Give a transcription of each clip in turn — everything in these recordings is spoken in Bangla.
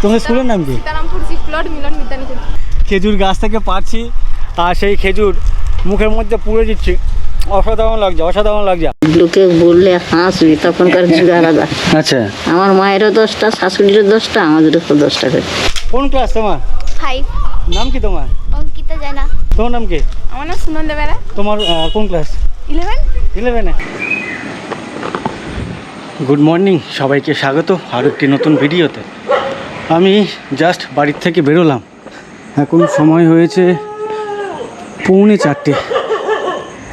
তোমার স্কুলের নাম কি? সীতারামপুর জিপ্লট মিলন বিদ্যানিকেতন। খেজুর গাছ থেকে পাচ্ছি আর সেই খেজুর মুখের মধ্যে পুড়ে দিচ্ছি। অসাধারণ লাগছে, অসাধারণ লাগছে। লোকে বললে হাসবি, তখনকার যুগ আলাদা। আচ্ছা, আমার মায়েরও 10টা, শাশুড়িরও 10টা, আমাদেরও 10টা করে। কোন ক্লাস তোমার? 5 নাম কি তোমার? অঙ্কিতা জানা। তোমার নাম কি? আমার নাম সুনন্দা বেলা। তোমার কোন ক্লাস? 11। 11-এ। গুড মর্নিং, সবাইকে স্বাগত আরও একটি নতুন ভিডিওতে। আমি জাস্ট বাড়ির থেকে বেরোলাম। এখন সময় হয়েছে 3:45।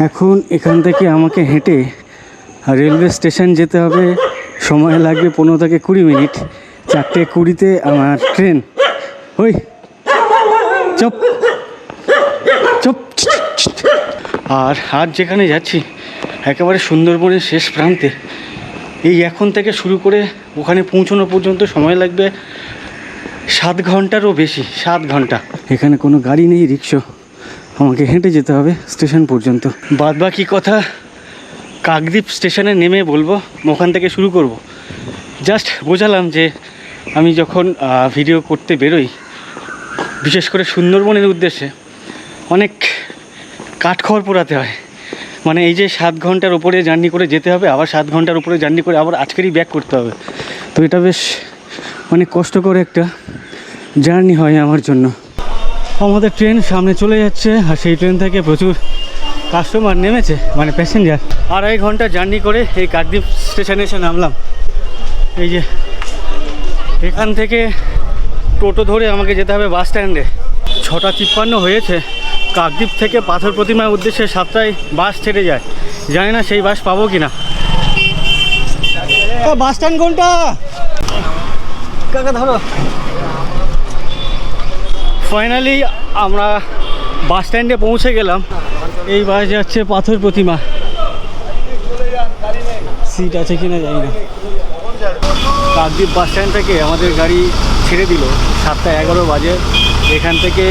এখন এখান থেকে আমাকে হেঁটে রেলওয়ে স্টেশন যেতে হবে। সময় লাগবে 15 থেকে 20 মিনিট। 4:20-তে আমার ট্রেন। ওই চুপ চুপ। আর আজ যেখানে যাচ্ছি একেবারে সুন্দরবনের শেষ প্রান্তে। এই এখন থেকে শুরু করে ওখানে পৌঁছানো পর্যন্ত সময় লাগবে 7 ঘন্টারও বেশি, 7 ঘন্টা। এখানে কোনো গাড়ি নেই, রিক্সা। আমাকে হেঁটে যেতে হবে স্টেশন পর্যন্ত। বাদবাকি কথা কাকদ্বীপ স্টেশনে নেমে বলবো, ওখান থেকে শুরু করব। জাস্ট বোঝালাম যে আমি যখন ভিডিও করতে বেরোই, বিশেষ করে সুন্দরবনের উদ্দেশ্যে, অনেক কাঠখড় পোড়াতে হয়। মানে এই যে 7 ঘন্টার উপরে জার্নি করে যেতে হবে, আবার 7 ঘন্টার উপরে জার্নি করে আবার আজকেরই ব্যাক করতে হবে। তো এটা বেশ অনেক কষ্টকর একটা জার্নি হয় আমার জন্য। আমাদের ট্রেন সামনে চলে যাচ্ছে আর সেই ট্রেন থেকে প্রচুর কাস্টমার নেমেছে, মানে প্যাসেঞ্জার। 2.5 ঘন্টা জার্নি করে এই কাকদ্বীপ স্টেশনে এসে নামলাম। এই যে এখান থেকে টোটো ধরে আমাকে যেতে হবে বাস স্ট্যান্ডে। 6:53 হয়েছে। কাকদ্বীপ থেকে পাথর প্রতিমার উদ্দেশ্যে 7টায় বাস ছেড়ে যায়। জানি না সেই বাস পাবো কি না। বাস স্ট্যান্ড কোনটা কাকা? ধরো। ফাইনালি আমরা বাস স্ট্যান্ডে পৌঁছে গেলাম। এই বাস যাচ্ছে পাথর প্রতিমা। সিট আছে কিনা জানি না। কাকদ্বীপ বাস স্ট্যান্ড থেকে আমাদের গাড়ি ছেড়ে দিল 7:11 বাজে। এখান থেকে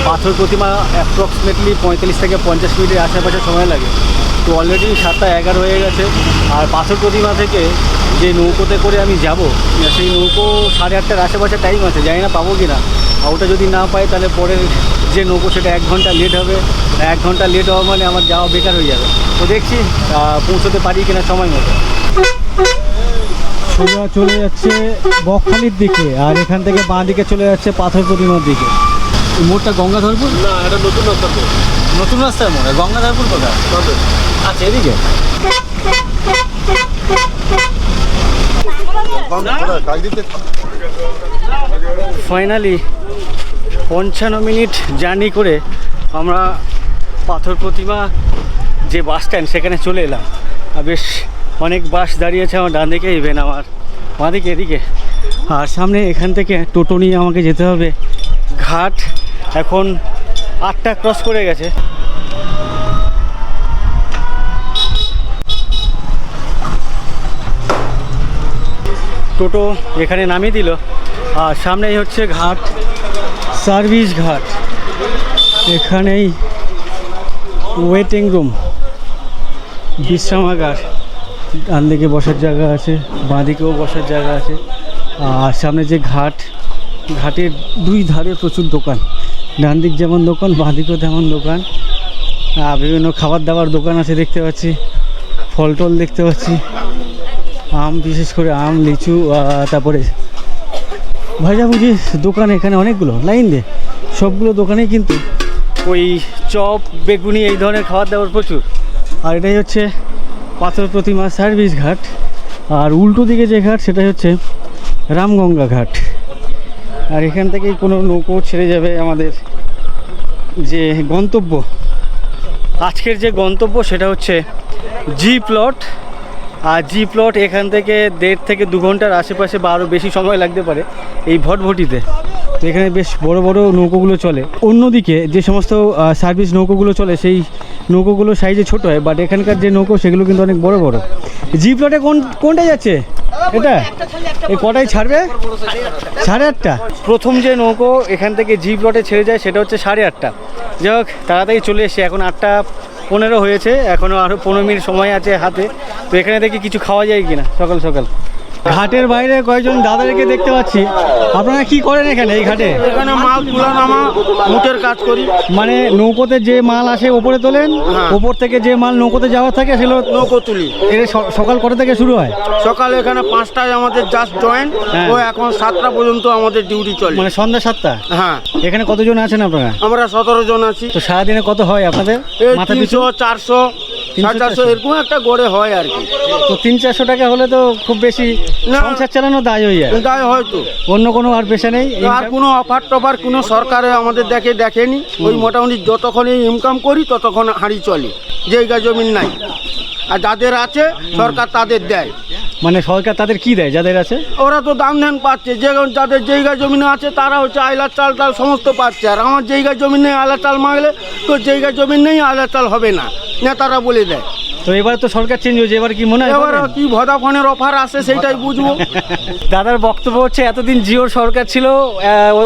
পাথর প্রতিমা অ্যাপ্রক্সিমেটলি 45 থেকে 50 মিনিটের আশেপাশে সময় লাগে। তো অলরেডি 7:11 হয়ে গেছে। আর পাথর প্রতিমা থেকে যে নৌকোতে করে আমি যাব, সেই নৌকো 8:30টার আশেপাশে টাইম আছে। জানি না পাবো কি না। আর ওটা যদি না পাই তাহলে পরের যে নৌকো সেটা 1 ঘন্টা লেট হবে। 1 ঘন্টা লেট হওয়া মানে আমার যাওয়া বেকার হয়ে যাবে। তো দেখছি পৌঁছতে পারি কিনা সময় মতো। সোজা চলে যাচ্ছে বকখালির দিকে, আর এখান থেকে বাঁ দিকে চলে যাচ্ছে পাথর প্রতিমার দিকে। এই মোড়টা গঙ্গাধরপুর না, এটা নতুন রাস্তা। নতুন রাস্তার মোড়। গঙ্গাধরপুর কোথায়? আচ্ছা, এদিকে। ফাইনালি 55 মিনিট জার্নি করে আমরা পাথর প্রতিমা যে বাস স্ট্যান্ড সেখানে চলে এলাম। আর বেশ অনেক বাস দাঁড়িয়েছে আমার ডান দিকে, ইভেন আমার বাঁ দিকে, এদিকে। আর সামনে এখান থেকে টোটো নিয়ে আমাকে যেতে হবে ঘাট। এখন 8টা ক্রস করে গেছে। টোটো এখানে নামিয়ে দিল। আর সামনেই হচ্ছে ঘাট, সার্ভিস ঘাট। এখানেই ওয়েটিং রুম, বিশ্রামাগার। ডান দিকে বসার জায়গা আছে, বাঁ দিকেও বসার জায়গা আছে। আর সামনে যে ঘাট, ঘাটের 2 ধারে প্রচুর দোকান। ডান দিক যেমন দোকান, বাঁ দিকেও তেমন দোকান। বিভিন্ন খাবার দাবার দোকান আছে দেখতে পাচ্ছি। ফল টল দেখতে পাচ্ছি। আম, বিশেষ করে আম, লিচু, তারপরে ভাজাভুজি দোকান এখানে অনেকগুলো লাইন দিয়ে। সবগুলো দোকানেই কিন্তু ওই চপ, বেগুনি, এই ধরনের খাবার দাবার প্রচুর। আর এটাই হচ্ছে পাথর প্রতিমা সার্ভিস ঘাট। আর উল্টো দিকে যে ঘাট সেটা হচ্ছে রামগঙ্গা ঘাট। আর এখান থেকেই কোনো নৌকো ছেড়ে যাবে আমাদের যে গন্তব্য। আজকের যে গন্তব্য সেটা হচ্ছে জি প্লট। আর জি প্লট এখান থেকে 1.5 থেকে 2 ঘন্টার আশেপাশে বা আরও বেশি সময় লাগতে পারে এই ভটভটিতে। তো এখানে বেশ বড় বড় নৌকোগুলো চলে। অন্যদিকে যে সমস্ত সার্ভিস নৌকোগুলো চলে সেই নৌকোগুলো সাইজে ছোট হয়, বাট এখানকার যে নৌকো সেগুলো কিন্তু অনেক বড় বড়। জি প্লটে কোনটা যাচ্ছে এটা? এই কটায় ছাড়বে? 8:30। প্রথম যে নৌকো এখান থেকে জি প্লটে ছেড়ে যায় সেটা হচ্ছে 8:30। যাই হোক, তাড়াতাড়ি চলে এসে এখন 8:15 হয়েছে। এখনও আরও 15 মিনিট সময় আছে হাতে। তো এখানে দেখি কিছু খাওয়া যায় কিনা সকাল সকাল। ঘাটের বাইরে কয়েকজন দাদাদেরকে দেখতে পাচ্ছি। আপনারা কি করেন এখানে এই ঘাটে? এখানে মাল তুলা নামা মুটের কাজ করি। মানে নৌকোতে যে মাল আসে ওপরে তোলেন, হ্যাঁ। ওপর থেকে যে মাল নৌকোতে যাওয়ার থাকে সেগুলো নৌকো তুলি। সকাল কটা থেকে শুরু হয়? সকালে এখানে 5টায় আমাদের জাস্ট জয়েন, হ্যাঁ। ও এখন 7টা পর্যন্ত আমাদের ডিউটি চলে। মানে সন্ধ্যা 7টা। হ্যাঁ, এখানে কতজন আছেন আপনারা? আমরা 17 জন আছি। তো সারাদিনে কত হয় আপনাদের এই মাথা পিছু? 300, 400, 450 এরকম একটা গড়ে হয় আর কি। তো 300-400 টাকা হলে তো খুব বেশি না। সংসার চালানো দায় হয়ে যায়। দায় হয়তো অন্য কোনো আর পেশা নেই? আর কোনো অফার টফার কোনো সরকারে আমাদের দেখেনি। ওই মোটামুটি যতক্ষণ ইনকাম করি ততক্ষণ হাঁড়ি চলে। জায়গা জমিন নাই, আর যাদের আছে সরকার তাদের দেয়। মানে সরকার তাদের কি দেয় যাদের আছে? ওরা তো দাম ধ্যান পাচ্ছে, যে যাদের জায়গা জমিন আছে তারা হচ্ছে আয়লার চাল টাল সমস্ত পাচ্ছে। আর আমার জায়গা জমিন নেই, আয়লার চাল মাগলে তো জায়গা জমিন নেই, আয়লার চাল হবে না, নেতারা বলে দেয়। তো এবার তো সরকার চেঞ্জ হয়েছে, এবার কি মনে হয় এবার পাবেন? কি ভোডাফোনের অফার আসে সেটাই বুঝবো। দাদার বক্তব্য হচ্ছে এতদিন জিওর সরকার ছিল,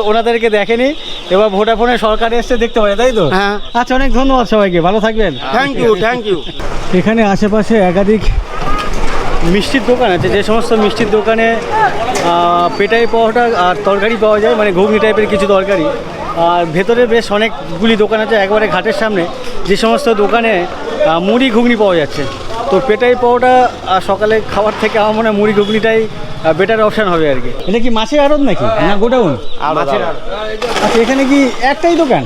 ওনাদেরকে দেখেনি, এবার ভোডাফোনের সরকার এসছে দেখতে পারে, তাই তো? হ্যাঁ। আচ্ছা, অনেক ধন্যবাদ সবাইকে, ভালো থাকবেন। Thank you. এখানে আশেপাশে একাধিক মিষ্টির দোকান আছে, যে সমস্ত মিষ্টির দোকানে পেটাই পাওয়াটা আর তরকারি পাওয়া যায়, মানে ঘুগনি টাইপের কিছু তরকারি। আর ভেতরে বেশ অনেকগুলি দোকান আছে একবারে ঘাটের সামনে, যে সমস্ত দোকানে মুড়ি ঘুগনি পাওয়া যাচ্ছে। তো পেটাই পাওয়াটা সকালে খাবার থেকে আমার মনে হয় মুড়ি ঘুগনিটাই বেটার অপশান হবে আর কি। এটা কি মাছের আড়ত নাকি না গোডাউন? আচ্ছা, এখানে কি একটাই দোকান?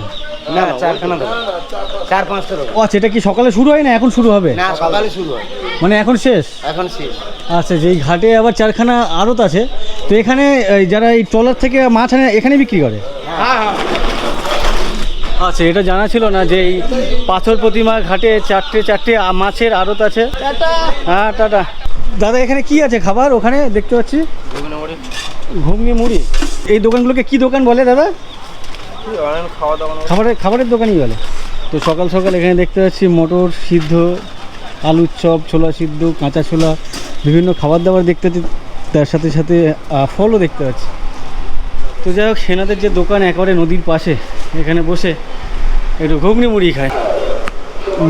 না, 4খানা দোকান, 4-5টা দোকান। ও আচ্ছা, এটা কি সকালে শুরু হয় না এখন শুরু হবে? না, সকালে শুরু হয়, মানে এখন শেষ? এখন শেষ। আচ্ছা, যেই ঘাটে আবার 4খানা আড়ত আছে, তো এখানে যারা এই ট্রলার থেকে মাছ আনে এখানে বিক্রি করে? হ্যাঁ। আচ্ছা, এটা জানা ছিল না যে এই পাথর প্রতিমা ঘাটে চারটে মাছের আড়ত আছে। হ্যাঁ, টাটা। দাদা, এখানে কি আছে খাবার? ওখানে দেখতে পাচ্ছি ঘুগনি মুড়ি। এই দোকানগুলোকে কি দোকান বলে দাদা? খাবারের দোকানই বলে। তো সকাল সকাল এখানে দেখতে পাচ্ছি মটর সিদ্ধ, আলুর চপ, ছোলা সিদ্ধ, কাঁচা ছোলা, বিভিন্ন খাবার দাবার দেখতে পাচ্ছি, তার সাথে সাথে ফলও দেখতে পাচ্ছি। তো যাই হোক, সেনাদের যে দোকান একেবারে নদীর পাশে, এখানে বসে একটু ঘুগনি মুড়ি খায়।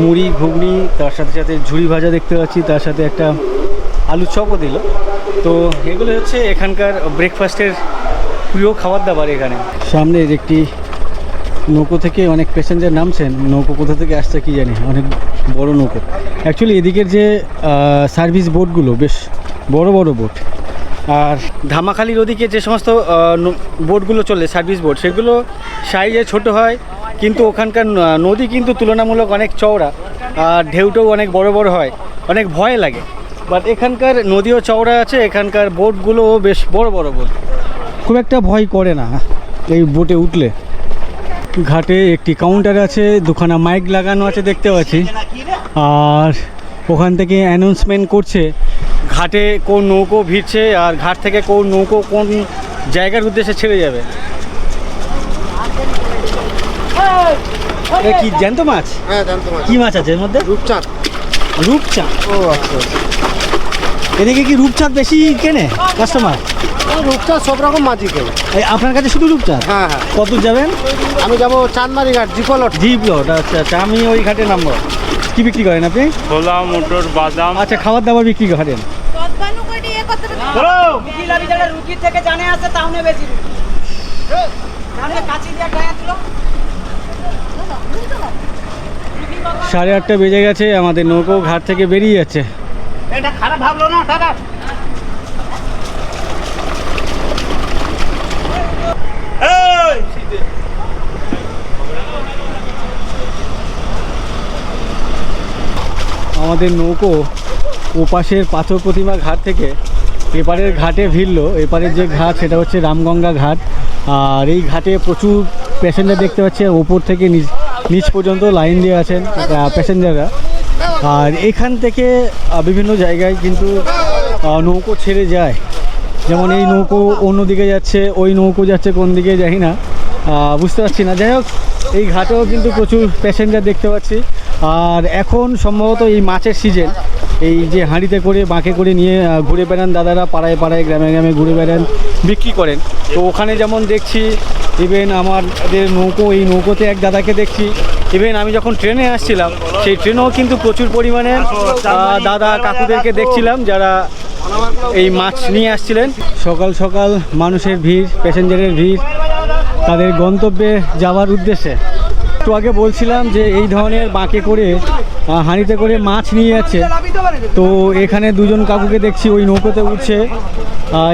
মুড়ি ঘুগনি, তার সাথে সাথে ঝুড়ি ভাজা দেখতে পাচ্ছি, তার সাথে একটা আলুর চপও দিল। তো এগুলো হচ্ছে এখানকার ব্রেকফাস্টের প্রিয় খাবার দাবার। এখানে সামনের একটি নৌকো থেকে অনেক প্যাসেঞ্জার নামছেন। নৌকো কোথা থেকে আসছে কি জানি, অনেক বড় নৌকো। অ্যাকচুয়ালি এদিকের যে সার্ভিস বোটগুলো বেশ বড় বড় বোট। আর ধামাখালির ওদিকে যে সমস্ত বোটগুলো চলে, সার্ভিস বোট, সেগুলো সাইজে ছোট হয়, কিন্তু ওখানকার নদী কিন্তু তুলনামূলক অনেক চওড়া, আর ঢেউটাও অনেক বড় বড় হয়, অনেক ভয় লাগে। বাট এখানকার নদীও চওড়া আছে, এখানকার বোটগুলোও বেশ বড় বড় বোট, খুব একটা ভয় করে না এই বোটে উঠলে। ঘাটে একটি কাউন্টার আছে, দুখানা মাইক লাগানো আছে দেখতে পাচ্ছি, আর ওখান থেকে অ্যানাউন্সমেন্ট করছে ঘাটে কোন নৌকো ভিড়ছে, আর ঘাট থেকে কোন নৌকো কোন জায়গার উদ্দেশ্যে ছেড়ে যাবে। এটা কি জ্যান্ত মাছ? হ্যাঁ, জানতো। কি মাছ আছে এর মধ্যে? রূপচাঁদ। রূপচাঁদ? ও আচ্ছা। এদিকে কি রূপচাঁদ বেশি কেনে কাস্টমার? রূপচাঁদ সব রকম মাছই কেউ। আপনার কাছে শুধু রূপচাঁদ? হ্যাঁ হ্যাঁ। কত যাবেন? আমি যাবো চাঁদমারি ঘাট, জিপলট। জিপলট, আচ্ছা আচ্ছা, আমি ওই ঘাটে নামবো। কি বিক্রি করেন আপনি? ছোলা, মটর, বাদাম। আচ্ছা, খাবার দাবার বিক্রি করেন? রুটি থেকে জানে আসে তাহলে বেশি তাহলে কাচি দিয়ে গায়ে তুলো। 8:30 বেজে গেছে, আমাদের নৌকো ঘাট থেকে বেরিয়ে যাচ্ছে। এটা খারাপ ভাবলো না দাদা। আমাদের নৌকো ওপাশের পাথর প্রতিমা ঘাট থেকে এপারের ঘাটে ভিড়লো। এপারের যে ঘাট সেটা হচ্ছে রামগঙ্গা ঘাট, আর এই ঘাটে প্রচুর প্যাসেঞ্জার দেখতে পাচ্ছি, ওপর থেকে নিচ পর্যন্ত লাইন দিয়ে আছেন প্যাসেঞ্জাররা। আর এখান থেকে বিভিন্ন জায়গায় কিন্তু নৌকো ছেড়ে যায়, যেমন এই নৌকো অন্যদিকে যাচ্ছে, ওই নৌকো যাচ্ছে কোন দিকে জানি না, বুঝতে পারছি না। যাই হোক, এই ঘাটেও কিন্তু প্রচুর প্যাসেঞ্জার দেখতে পাচ্ছি। আর এখন সম্ভবত এই মাছের সিজন, এই যে হাঁড়িতে করে বাঁকে করে নিয়ে ঘুরে বেড়ান দাদারা, পাড়ায় পাড়ায় গ্রামে গ্রামে ঘুরে বেড়ান, বিক্রি করেন। তো ওখানে যেমন দেখছি, ইভেন আমাদের নৌকো, এই নৌকোতে এক দাদাকে দেখছি। ইভেন আমি যখন ট্রেনে আসছিলাম, সেই ট্রেনেও কিন্তু প্রচুর পরিমাণে দাদা কাকুদেরকে দেখছিলাম, যারা এই মাছ নিয়ে আসছিলেন। সকাল সকাল মানুষের ভিড়, প্যাসেঞ্জারের ভিড় তাদের গন্তব্যে যাওয়ার উদ্দেশ্যে। একটু আগে বলছিলাম যে এই ধরনের বাঁকে করে হাঁড়িতে করে মাছ নিয়ে যাচ্ছে। তো এখানে দুজন কাকুকে দেখছি ওই নৌকোতে উঠছে,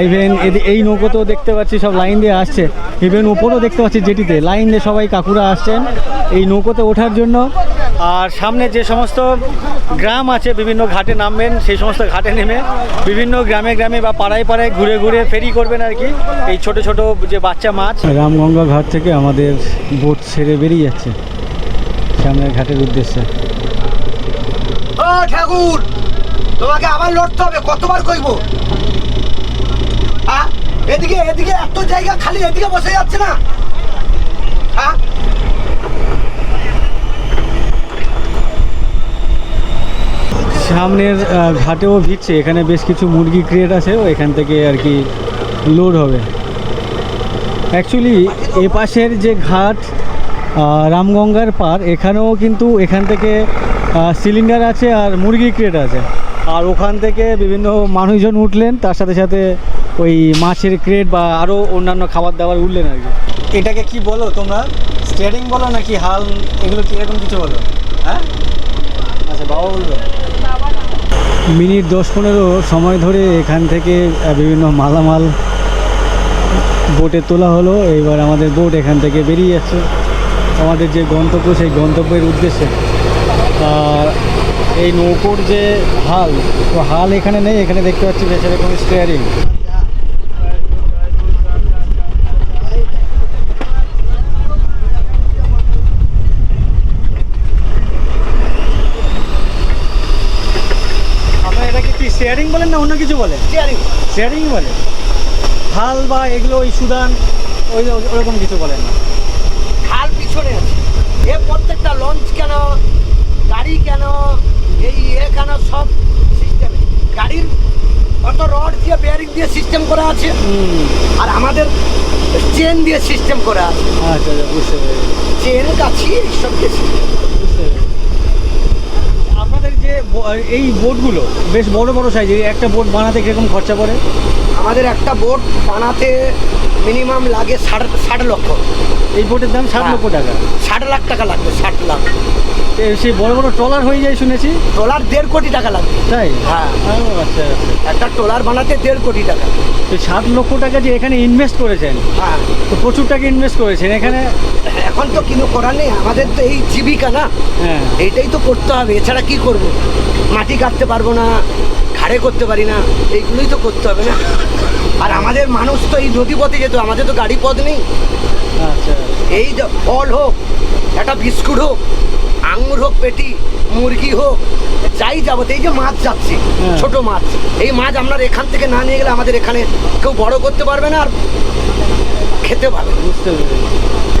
ইভেন এই নৌকোতেও দেখতে পাচ্ছি সব লাইন দিয়ে আসছে, ইভেন উপরেও দেখতে পাচ্ছি জেটিতে লাইন দিয়ে সবাই কাকুরা আসছেন এই নৌকোতে ওঠার জন্য। আর সামনে যে সমস্ত গ্রাম আছে বিভিন্ন ঘাটে নামবেন, সেই সমস্ত ঘাটে নেমে বিভিন্ন গ্রামে গ্রামে বা পাড়ায় পাড়ায় ঘুরে ঘুরে ফেরি করবেন আর কি এই ছোট ছোট যে বাচ্চা মাছ। রামগঙ্গা ঘাট থেকে আমাদের বোট ছেড়ে বেরিয়ে যাচ্ছে সামনের ঘাটের উদ্দেশ্যে। ও ঠাকুর, তোমাকে আবার লড়তে হবে, কতবার কইব? হ্যাঁ, এদিকে এদিকে এত জায়গা খালি, এদিকে বসে যাচ্ছে না। হ্যাঁ, সামনের ঘাটেও ভিড়ছে, এখানে বেশ কিছু মুরগি ক্রেট আছে, এখান থেকে আর কি লোড হবে। অ্যাকচুয়ালি এ পাশের যে ঘাট রামগঙ্গার পার, এখানেও কিন্তু এখান থেকে সিলিন্ডার আছে আর মুরগি ক্রেট আছে, আর ওখান থেকে বিভিন্ন মানুষজন উঠলেন, তার সাথে সাথে ওই মাছের ক্রেট বা আরও অন্যান্য খাবার দাবার উঠলেন আর কি। এটাকে কি বলো তোমরা, স্টিয়ারিং বলো নাকি হাল, এগুলো কীরকম কিছু বলো? হ্যাঁ, আচ্ছা বাবা বলবে। মিনিট 10-15 সময় ধরে এখান থেকে বিভিন্ন মালামাল বোটে তোলা হলো। এইবার আমাদের বোট এখান থেকে বেরিয়ে যাচ্ছে আমাদের যে গন্তব্য, সেই গন্তব্যের উদ্দেশ্যে। আর এই নৌকোর যে হাল, তো হাল এখানে নেই, এখানে দেখতে পাচ্ছি বেচারে কোনো স্টিয়ারিং। আপনারা এটাকে কি স্টিয়ারিং বলেন না অন্য কিছু বলেন? স্টিয়ারিং বলে, হাল বা এগুলো ওই সুদান ওই ওরকম কিছু বলেন না। খাল পিছনে আছে, এ প্রত্যেকটা লঞ্চ কেন, গাড়ি কেন, এই কেন, সব সিস্টেমে গাড়ির অত রড দিয়ে বেয়ারিং দিয়ে সিস্টেম করা আছে, আর আমাদের চেন দিয়ে সিস্টেম করা আছে। আচ্ছা আচ্ছা, বুঝতে পেরেছি, চেন কাছি এইসব দিয়ে system। বুঝতে পেরেছি। আপনাদের যে এই বোটগুলো বেশ বড় বড় সাইজের, একটা বোট বানাতে কীরকম খরচা পড়ে? আমাদের একটা বোট বানাতে মিনিমাম লাগে 60 লক্ষ। এই বোটের দাম 60 লক্ষ টাকা? 60 লাখ টাকা লাগবে, 60 লাখ। সেই বড় বড় ট্রলার হয়ে যায় শুনেছি। ট্রলার 1.5 কোটি টাকা লাগবে। তাই? হ্যাঁ। আচ্ছা আচ্ছা। একটা ট্রলার বানাতে 1.5 কোটি টাকা। তো 60 লক্ষ টাকা যে এখানে ইনভেস্ট করেছেন, হ্যাঁ, তো প্রচুর টাকা ইনভেস্ট করেছেন এখানে। এখন তো কিছু করার নেই, আমাদের তো এই জীবিকা না, হ্যাঁ, এইটাই তো করতে হবে, এছাড়া কি করব? মাটি কাটতে পারবো না, ঘাড়ে করতে পারি না, এইগুলোই তো করতে হবে না। আর আমাদের মানুষ তো এই নদী পথে যেত, আমাদের তো গাড়ি পথ নেই। আচ্ছা। এই যে ফল হোক, একটা বিস্কুট হোক, আঙুর হোক, পেটি মুরগি হোক, যাই যাবো, এই যে মাছ যাচ্ছে, ছোট মাছ, এই মাছ আপনার এখান থেকে না নিয়ে গেলে আমাদের এখানে কেউ বড় করতে পারবে না আর খেতে পারবে না। বুঝতে পেরেছি।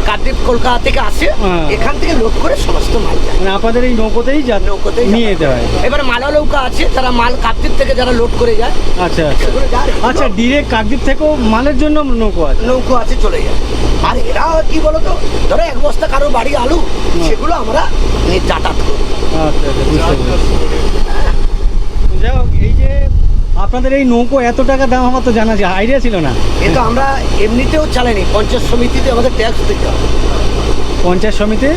কাকদ্বীপ কলকাতা থেকে আসে, এখান থেকে লোড করে সমস্ত মাল যায়। মানে আপনাদের এই নৌকোতেই নৌকোতেই নিয়ে যেতে হয়। এবার মালা নৌকা আছে, যারা মাল কাকদ্বীপ থেকে যারা লোড করে যায়, আচ্ছা আচ্ছা। সেগুলো যায়। আচ্ছা, ডিরেক্ট কাকদ্বীপ থেকেও মালের জন্য নৌকো আছে? নৌকো আছে, চলে যায়। আর এরা কি বলতো, ধরো এক বস্তা কারো বাড়ি আলু, সেগুলো আমরা যাতায়াত করি। আচ্ছা আচ্ছা, বুঝতে পেরেছি। যাই হোক, এই যে আপনাদের এই নৌকো এত টাকা দাম, আমার তো জানা যায়, আইডিয়া ছিল না। এ তো আমরা এমনিতেও চালাইনি, পঞ্চায়েত সমিতিতে আমাদের ট্যাক্স দিতে হবে। পঞ্চায়েত সমিতি,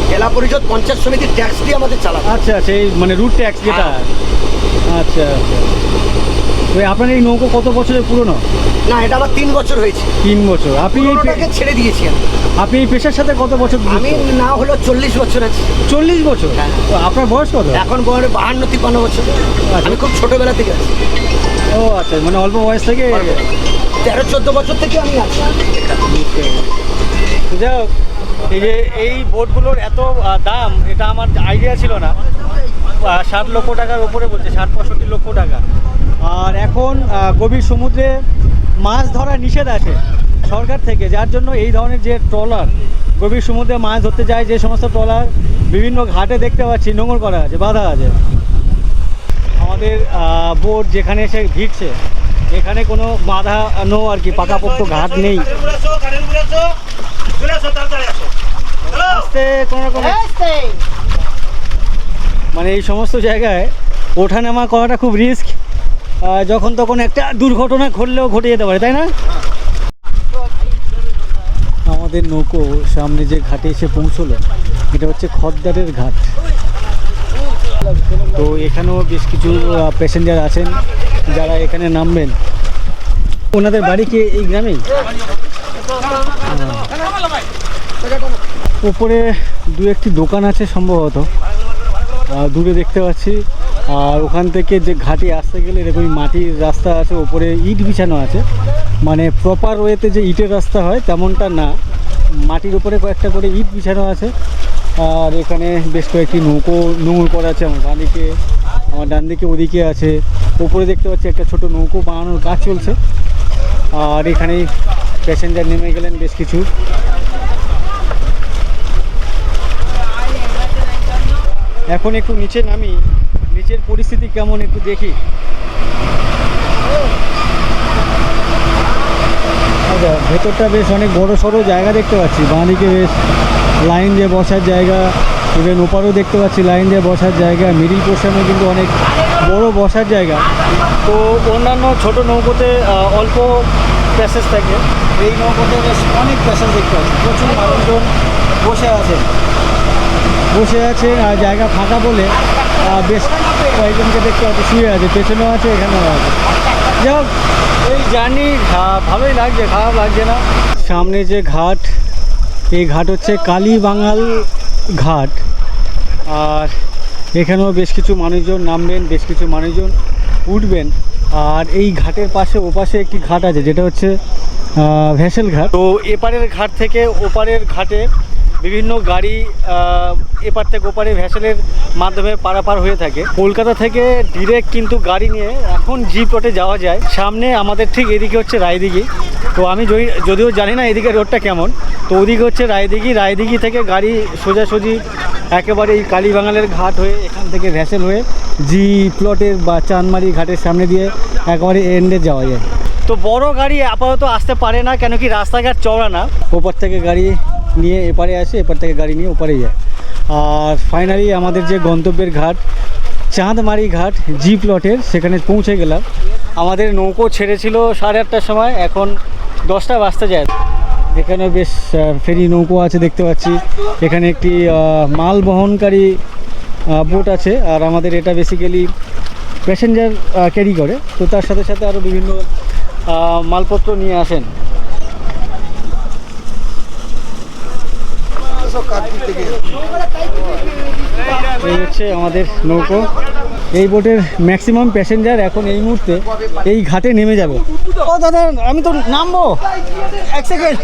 জেলা পরিষদ, পঞ্চায়েত সমিতির ট্যাক্স দিয়ে আমাদের চালাতে হবে। আচ্ছা আচ্ছা, এই মানে রুট ট্যাক্স যেটা। আচ্ছা আচ্ছা। তো আপনার এই নৌকো কত বছরের পুরনো? না, এটা আমার 3 বছর হয়েছে। 3 বছর? আপনি এই পুরোটাকে ছেড়ে দিয়েছি আমি। আপনি এই পেশার সাথে কত বছর? আমি না হলো 40 বছর আছি। 40 বছর? হ্যাঁ। তো আপনার বয়স কত? এখন বয়স 52-53 বছর। আমি খুব ছোটবেলা থেকে আছি। ও আচ্ছা, মানে অল্প বয়স থেকে? 13-14 বছর থেকে আমি আছি। যাই হোক, এই যে এই বোটগুলোর এত দাম, এটা আমার আইডিয়া ছিল না। 60 লক্ষ টাকার উপরে বলছে, 60-65 লক্ষ টাকা। আর এখন গভীর সমুদ্রে মাছ ধরা নিষেধ আছে সরকার থেকে, যার জন্য এই ধরনের যে ট্রলার গভীর সমুদ্রে মাছ ধরতে যায়, যে সমস্ত ট্রলার বিভিন্ন ঘাটে দেখতে পাচ্ছি নোঙর করা আছে, বাঁধা আছে। আমাদের বোট যেখানে এসে ভিড়ছে, এখানে কোনো বাঁধানো আর কি পাকাপোক্ত ঘাট নেই। আস্তে কোনো রকম, মানে এই সমস্ত জায়গায় ওঠা নামা করাটা খুব রিস্ক। যখন তখন একটা দুর্ঘটনা ঘটলেও ঘটে যেতে পারে, তাই না? আমাদের নৌকো সামনে যে ঘাটে এসে পৌঁছলো, এটা হচ্ছে খদ্দারের ঘাট। তো এখানেও বেশ কিছু প্যাসেঞ্জার আছেন যারা এখানে নামবেন। ওনাদের বাড়ি কি এই গ্রামেই? উপরে দু একটি দোকান আছে সম্ভবত, দূরে দেখতে পাচ্ছি। আর ওখান থেকে যে ঘাটে আসতে গেলে এরকম মাটির রাস্তা আছে, ওপরে ইট বিছানো আছে, মানে প্রপার ওয়েতে যে ইটের রাস্তা হয় তেমনটা না, মাটির উপরে কয়েকটা করে ইট বিছানো আছে। আর এখানে বেশ কয়েকটি নৌকো নোঙর করা আছে, আমার বাঁদিকে, আমার ডান দিকে, ওদিকে আছে। উপরে দেখতে পাচ্ছি একটা ছোট নৌকো বানানোর কাজ চলছে। আর এখানেই প্যাসেঞ্জার নেমে গেলেন বেশ কিছু। এখন একটু নিচে নামি, নিচের পরিস্থিতি কেমন একটু দেখি। আচ্ছা, ভেতরটা বেশ অনেক বড় সড়ো জায়গা দেখতে পাচ্ছি। বাঁদিকে বেশ লাইন দিয়ে বসার জায়গা, ইভেন ওপারেও দেখতে পাচ্ছি লাইন দিয়ে বসার জায়গা। মিডিল পোর্শনে কিন্তু অনেক বড় বসার জায়গা। তো অন্যান্য ছোট নৌকোতে অল্প প্যাসেজ থাকে, এই নৌকোতে বেশ অনেক প্যাসেজ দেখতে পাচ্ছি। প্রচুর মানুষজন বসে আছে আর জায়গা ফাঁকা বলে বেশ কয়েকজনকে দেখতে পাচ্ছি শুয়ে আছে, পেছনেও আছে, এখানেও আছে। যাই হোক, এই জার্নি ভালোই লাগছে, খারাপ লাগছে না। সামনে যে ঘাট, এই ঘাট হচ্ছে কালীবাঙাল ঘাট। আর এখানেও বেশ কিছু মানুষজন নামবেন, বেশ কিছু মানুষজন উঠবেন। আর এই ঘাটের পাশে ওপাশে একটি ঘাট আছে যেটা হচ্ছে ভেসেল ঘাট। তো এপারের ঘাট থেকে ওপারের ঘাটে বিভিন্ন গাড়ি এপার থেকে ওপারে ভেসেলের মাধ্যমে পারাপার হয়ে থাকে। কলকাতা থেকে ডিরেক্ট কিন্তু গাড়ি নিয়ে এখন জি প্লটে যাওয়া যায়। সামনে আমাদের ঠিক এদিকে হচ্ছে রায়দিঘি। তো আমি যদিও জানি না এদিকে রোডটা কেমন, তো ওদিকে হচ্ছে রায়দিঘি। রায়দিঘি থেকে গাড়ি সোজাসুজি একেবারে এই কালীবাঙালের ঘাট হয়ে, এখান থেকে ভেসেল হয়ে জি প্লটের বা চাঁদমারি ঘাটের সামনে দিয়ে একেবারে এন্ডে যাওয়া যায়। তো বড় গাড়ি আপাতত আসতে পারে না, কেন কি রাস্তাঘাট চওড়া না। ওপার থেকে গাড়ি নিয়ে এপারে আসে, এপার থেকে গাড়ি নিয়ে ওপারে যায়। আর ফাইনালি আমাদের যে গন্তব্যের ঘাট চাঁদমারি ঘাট জি প্লটের, সেখানে পৌঁছে গেলাম। আমাদের নৌকো ছেড়েছিল 8:30টার সময়, এখন 10টা বাজতে যায়। এখানে বেশ ফেরি নৌকো আছে দেখতে পাচ্ছি। এখানে একটি মাল বহনকারী বোট আছে। আর আমাদের এটা বেসিক্যালি প্যাসেঞ্জার ক্যারি করে, তো তার সাথে সাথে আরও বিভিন্ন মালপত্র নিয়ে আসেন। এই হচ্ছে আমাদের নৌকো। এই বোটের ম্যাক্সিমাম প্যাসেঞ্জার এখন এই মুহূর্তে এই ঘাটে নেমে যাবে। ও দাদা, আমি তো নামবো, এক সেকেন্ড।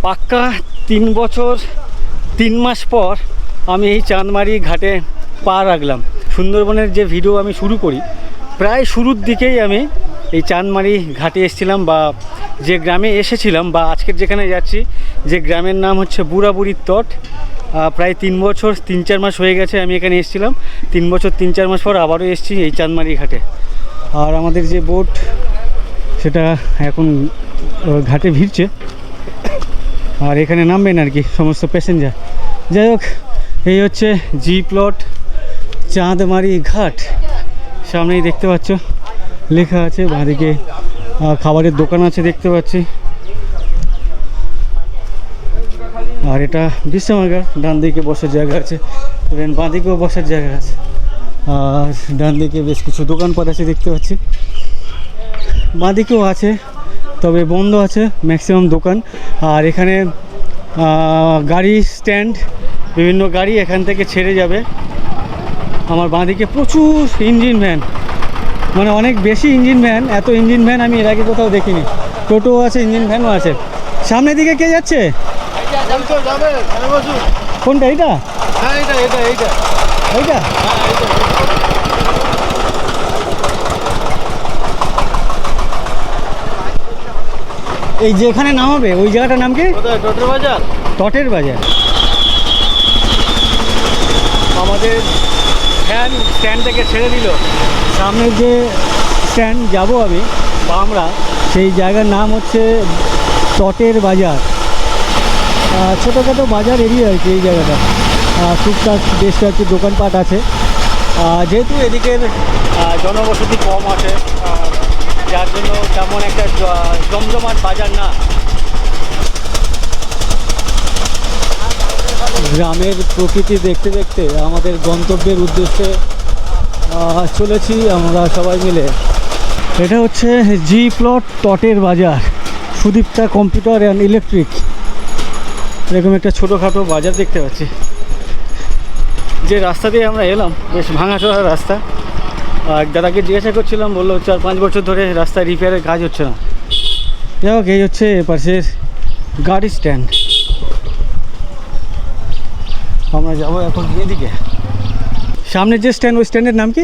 পাক্কা 3 বছর 3 মাস পর আমি এই চাঁদমারি ঘাটে পা রাখলাম। সুন্দরবনের যে ভিডিও আমি শুরু করি, প্রায় শুরুর দিকেই আমি এই চাঁদমারি ঘাটে এসেছিলাম, বা যে গ্রামে এসেছিলাম, বা আজকের যেখানে যাচ্ছি যে গ্রামের নাম হচ্ছে বুড়াবুড়ির তট। প্রায় 3 বছর 3-4 মাস হয়ে গেছে আমি এখানে এসেছিলাম। 3 বছর 3-4 মাস পর আবারও এসেছি এই চাঁদমারি ঘাটে। আর আমাদের যে বোট সেটা এখন ঘাটে ভিড়ছে, আর এখানে নামবেন আর কি সমস্ত প্যাসেঞ্জার। যাই হোক, এই হচ্ছে জি প্লট চাঁদমারি ঘাট। সামনেই দেখতে পাচ্ছ লেখা আছে, বাঁদিকে খাবারের দোকান আছে দেখতে পাচ্ছি। আর এটা বিশ্রামাগার, ডান দিকে বসার জায়গা আছে, ইভেন বাঁদিকেও বসার জায়গা আছে। আর ডান দিকে বেশ কিছু দোকানপাট আছে দেখতে পাচ্ছি, বাঁদিকেও আছে, তবে বন্ধ আছে ম্যাক্সিমাম দোকান। আর এখানে গাড়ি স্ট্যান্ড, বিভিন্ন গাড়ি এখান থেকে ছেড়ে যাবে। আমার বাঁদিকে প্রচুর ইঞ্জিন ভ্যান, মানে অনেক বেশি ইঞ্জিন ভ্যান। এত ইঞ্জিন ভ্যান আমি এর আগে কোথাও দেখিনি। টোটো আছে, ইঞ্জিন ভ্যানও আছে। সামনের দিকে কে যাচ্ছে? কোনটা? এইটা? এইটা? এই যেখানে নামাবে ওই জায়গাটার নাম কি? টটের বাজার। তটের বাজার। আমাদের ভ্যান স্ট্যান্ড থেকে ছেড়ে দিল। সামনের যে স্ট্যান্ড যাব আমি বা আমরা, সেই জায়গার নাম হচ্ছে তটের বাজার। ছোটোখাটো বাজার এরিয়া আর কি এই জায়গাটা। টুকটাক বেশ কয়েকটি দোকানপাট আছে। যেহেতু এদিকের জনবসতি কম আছে, যার জন্য তেমন একটা জমজমাট বাজার না। গ্রামের প্রকৃতি দেখতে দেখতে আমাদের গন্তব্যের উদ্দেশ্যে চলেছি আমরা সবাই মিলে। এটা হচ্ছে জি প্লট তটের বাজার, সুদীপ্তা কম্পিউটার অ্যান্ড ইলেকট্রিক, এরকম একটা ছোটোখাটো বাজার দেখতে পাচ্ছি। যে রাস্তা দিয়ে আমরা এলাম বেশ ভাঙাচোরা রাস্তা। আর দাদাকে জিজ্ঞাসা করছিলাম, বললো 4-5 বছর ধরে রাস্তা রিপেয়ারের কাজ হচ্ছে না। যাই হোক, এই হচ্ছে পাশের গাড়ি স্ট্যান্ড। আমরা যাবো এখন এদিকে। সামনের যে স্ট্যান্ড, ওই স্ট্যান্ডের নাম কি?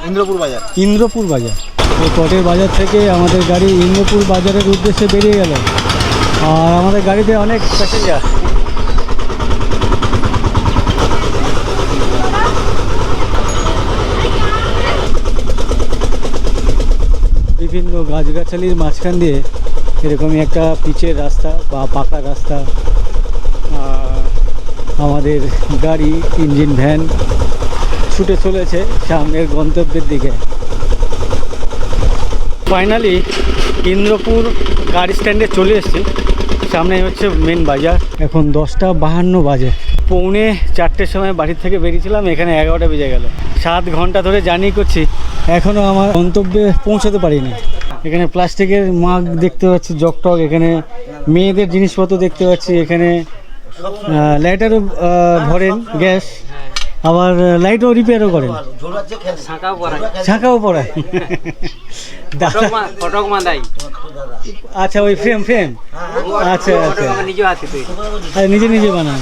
ইন্দ্রপুর বাজার। ইন্দ্রপুর বাজার। এই তটের বাজার থেকে আমাদের গাড়ি ইন্দ্রপুর বাজারের উদ্দেশ্যে বেরিয়ে গেল। আর আমাদের গাড়িতে অনেক প্যাসেঞ্জার। বিভিন্ন গাছগাছালির মাঝখান দিয়ে এরকমই একটা পিচের রাস্তা বা পাকা রাস্তা। আমাদের গাড়ি, ইঞ্জিন ভ্যান ছুটে চলেছে সামনের গন্তব্যের দিকে। ফাইনালি ইন্দ্রপুর গাড়ি স্ট্যান্ডে চলে এসেছি। সামনে হচ্ছে মেন বাজার। এখন 10:52 বাজে। 3:45 সময় বাড়ির থেকে বেরিয়েছিলাম, এখানে 11টা বেজে গেল। 7 ঘন্টা ধরে জার্নি করছি, এখনও আমার গন্তব্যে পৌঁছাতে পারিনি। এখানে প্লাস্টিকের মাগ দেখতে পাচ্ছি, জগটগ। এখানে মেয়েদের জিনিসপত্র দেখতে পাচ্ছি। এখানে লাইটারও ভরেন, গ্যাস, আবার লাইটও রিপেয়ারও করেন, ছাঁকাও পড়ায়। আচ্ছা, ওই ফ্রেম আচ্ছা আচ্ছা, নিজে নিজে বানান।